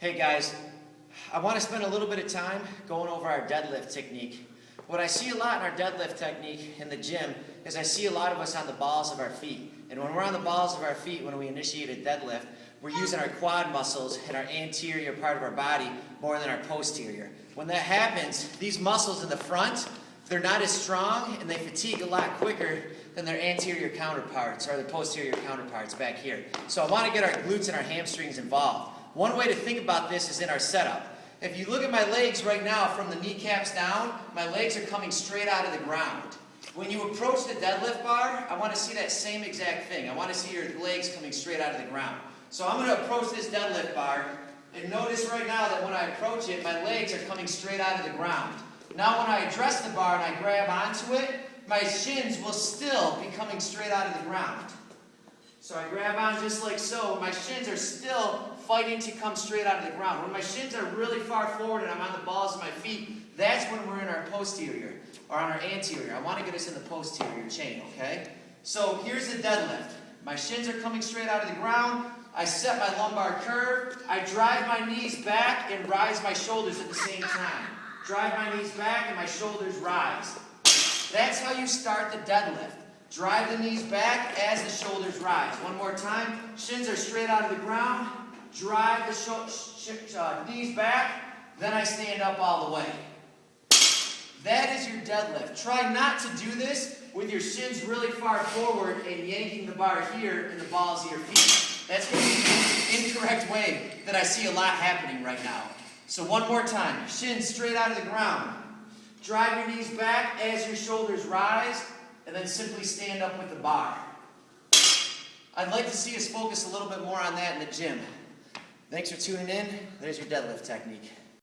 Hey guys, I want to spend a little bit of time going over our deadlift technique. What I see a lot in our deadlift technique in the gym is I see a lot of us on the balls of our feet. And when we're on the balls of our feet, when we initiate a deadlift, we're using our quad muscles and our anterior part of our body more than our posterior. When that happens, these muscles in the front, they're not as strong and they fatigue a lot quicker than their anterior counterparts or the posterior counterparts back here. So I want to get our glutes and our hamstrings involved. One way to think about this is in our setup. If you look at my legs right now from the kneecaps down, my legs are coming straight out of the ground. When you approach the deadlift bar, I want to see that same exact thing. I want to see your legs coming straight out of the ground. So I'm going to approach this deadlift bar, and notice right now that when I approach it, my legs are coming straight out of the ground. Now when I address the bar and I grab onto it, my shins will still be coming straight out of the ground. So I grab on just like so. My shins are still fighting to come straight out of the ground. When my shins are really far forward and I'm on the balls of my feet, that's when we're in our posterior or on our anterior. I want to get us in the posterior chain, okay? So here's the deadlift. My shins are coming straight out of the ground. I set my lumbar curve. I drive my knees back and rise my shoulders at the same time. Drive my knees back and my shoulders rise. That's how you start the deadlift. Drive the knees back as the shoulders rise. One more time. Shins are straight out of the ground. Drive the knees back. Then I stand up all the way. That is your deadlift. Try not to do this with your shins really far forward and yanking the bar here in the balls of your feet. That's going to be the incorrect way that I see a lot happening right now. So one more time. Shins straight out of the ground. Drive your knees back as your shoulders rise. And then simply stand up with the bar. I'd like to see us focus a little bit more on that in the gym. Thanks for tuning in. There's your deadlift technique.